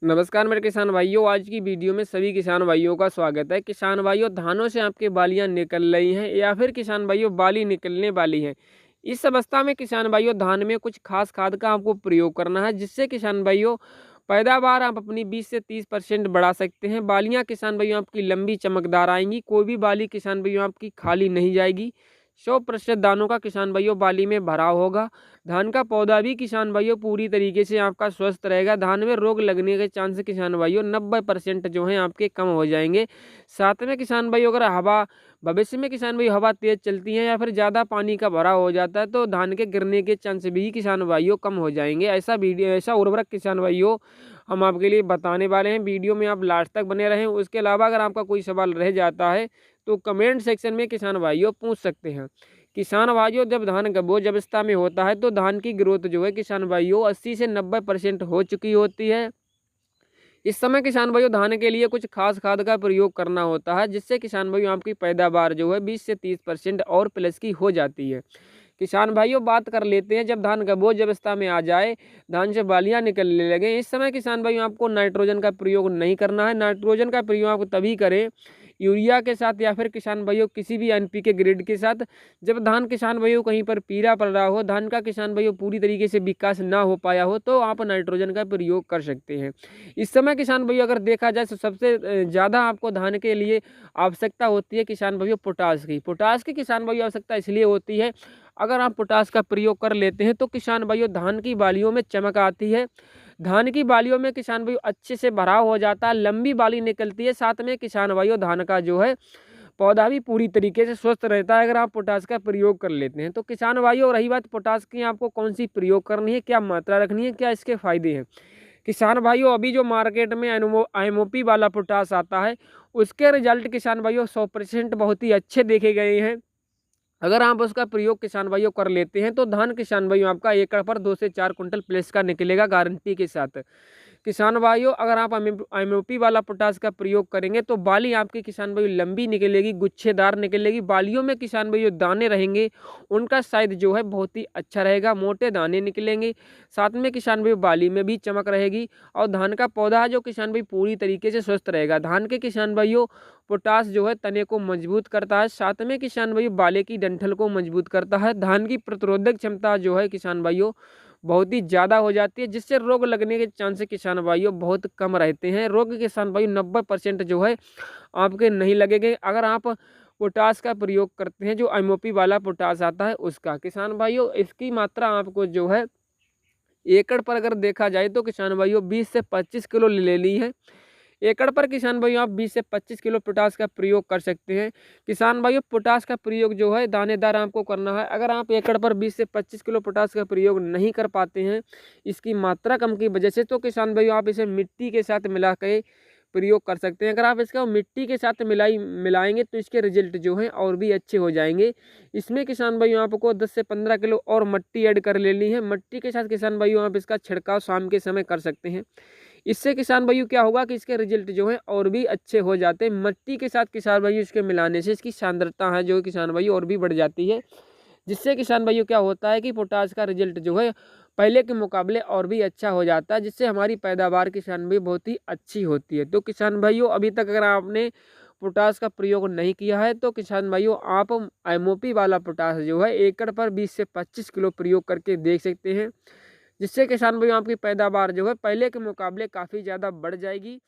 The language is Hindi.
नमस्कार मेरे किसान भाइयों। आज की वीडियो में सभी किसान भाइयों का स्वागत है। किसान भाइयों, धानों से आपके बालियां निकल रही हैं या फिर किसान भाइयों बाली निकलने वाली हैं। इस अवस्था में किसान भाइयों धान में कुछ खास खाद का आपको प्रयोग करना है, जिससे किसान भाइयों पैदावार आप अपनी 20 से 30% बढ़ा सकते हैं। बालियां किसान भाइयों आपकी लंबी चमकदार आएंगी, कोई भी बाली किसान भाइयों आपकी खाली नहीं जाएगी। 100% दानों का किसान भाइयों बाली में भराव होगा। धान का पौधा भी किसान भाइयों पूरी तरीके से आपका स्वस्थ रहेगा। धान में रोग लगने के चांस किसान भाइयों 90% जो हैं आपके कम हो जाएंगे। साथ में किसान भाइयों अगर हवा भविष्य में किसान भाई हवा तेज चलती है या फिर ज़्यादा पानी का भराव हो जाता है तो धान के गिरने के चांस भी किसान भाइयों कम हो जाएंगे। ऐसा उर्वरक किसान भाइयों हम आपके लिए बताने वाले हैं। वीडियो में आप लास्ट तक बने रहें। उसके अलावा अगर आपका कोई सवाल रह जाता है तो कमेंट सेक्शन में किसान भाइयों पूछ सकते हैं। किसान भाइयों, जब धान गबोज अवस्था में होता है तो धान की ग्रोथ जो है किसान भाइयों 80 से 90% हो चुकी होती है। इस समय किसान भाइयों धान के लिए कुछ खास खाद का प्रयोग करना होता है, जिससे किसान भाइयों आपकी पैदावार जो है 20 से 30% और प्लस की हो जाती है। किसान भाइयों बात कर लेते हैं जब धान गबोज अवस्था में आ जाए, धान से बालियां निकलने लगे, इस समय किसान भाइयों आपको नाइट्रोजन का प्रयोग नहीं करना है। नाइट्रोजन का प्रयोग आप तभी करें यूरिया के साथ या फिर किसान भाइयों किसी भी एनपीके ग्रेड के साथ, जब धान किसान भाइयों कहीं पर पीला पड़ रहा हो, धान का किसान भाइयों पूरी तरीके से विकास ना हो पाया हो, तो आप नाइट्रोजन का प्रयोग कर सकते हैं। इस समय किसान भाइयों अगर देखा जाए तो सबसे ज़्यादा आपको धान के लिए आवश्यकता होती है किसान भाइयों पोटास की। पोटास की किसान भाइयों आवश्यकता इसलिए होती है, अगर आप पोटास का प्रयोग कर लेते हैं तो किसान भाइयों धान की बालियों में चमक आती है। धान की बालियों में किसान भाइयों अच्छे से भराव हो जाता है, लंबी बाली निकलती है। साथ में किसान भाइयों धान का जो है पौधा भी पूरी तरीके से स्वस्थ रहता है अगर आप पोटास का प्रयोग कर लेते हैं। तो किसान भाइयों, रही बात पोटास की, आपको कौन सी प्रयोग करनी है, क्या मात्रा रखनी है, क्या इसके फायदे हैं। किसान भाइयों अभी जो मार्केट में एमओपी वाला पोटास आता है, उसके रिजल्ट किसान भाइयों 100% बहुत ही अच्छे देखे गए हैं। अगर आप उसका प्रयोग किसान भाइयों कर लेते हैं तो धान किसान भाइयों आपका एकड़ पर 2 से 4 कुंटल प्लस का निकलेगा गारंटी के साथ। किसान भाइयों अगर आप एमओपी वाला पोटास का प्रयोग करेंगे तो बाली आपकी किसान भाइयों लंबी निकलेगी, गुच्छेदार निकलेगी। बालियों में किसान भाइयों दाने रहेंगे, उनका साइज जो है बहुत ही अच्छा रहेगा, मोटे दाने निकलेंगे। साथ में किसान भाइयों बाली में भी चमक रहेगी और धान का पौधा है जो किसान भाई पूरी तरीके से स्वस्थ रहेगा। धान के किसान भाइयों पोटास जो है तने को मजबूत करता है, साथ में किसान भाइयों बाले की डंठल को मजबूत करता है। धान की प्रतिरोधक क्षमता जो है किसान भाइयों बहुत ही ज़्यादा हो जाती है, जिससे रोग लगने के चांस किसान भाइयों बहुत कम रहते हैं। रोग किसान भाइयों 90% जो है आपके नहीं लगेंगे अगर आप पोटास का प्रयोग करते हैं, जो एमओपी वाला पोटास आता है उसका। किसान भाइयों इसकी मात्रा आपको जो है एकड़ पर अगर देखा जाए तो किसान भाइयों 20 से 25 किलो ले लेनी है। एकड़ पर किसान भाइयों आप 20 से 25 किलो पोटास का प्रयोग कर सकते हैं। किसान भाइयों पोटास का प्रयोग जो है दानेदार आपको करना है। अगर आप एकड़ पर 20 से 25 किलो पोटास का प्रयोग नहीं कर पाते हैं इसकी मात्रा कम की वजह से, तो किसान भाइयों आप इसे मिट्टी के साथ मिला के प्रयोग कर सकते हैं। अगर आप इसका मिट्टी के साथ मिलाएंगे तो इसके रिजल्ट जो हैं और भी अच्छे हो जाएंगे। इसमें किसान भाइयों आपको 10 से 15 किलो और मिट्टी ऐड कर लेनी है। मिट्टी के साथ किसान भाइयों आप इसका छिड़काव शाम के समय कर सकते हैं। इससे किसान भाइयों क्या होगा कि इसके रिजल्ट जो है और भी अच्छे हो जाते हैं। मिट्टी के साथ किसान भाइयों इसके मिलाने से इसकी सांद्रता है जो किसान भाइयों और भी बढ़ जाती है, जिससे किसान भाइयों क्या होता है कि पोटास का रिजल्ट जो है पहले के मुकाबले और भी अच्छा हो जाता है, जिससे हमारी पैदावार किसान भाई बहुत ही अच्छी होती है। तो किसान भाइयों अभी तक अगर आपने पोटास का प्रयोग नहीं किया है तो किसान भाइयों आप एमओपी वाला पोटास जो है एकड़ पर 20 से 25 किलो प्रयोग करके देख सकते हैं, जिससे किसान भाइयों आपकी पैदावार जो है पहले के मुकाबले काफ़ी ज़्यादा बढ़ जाएगी।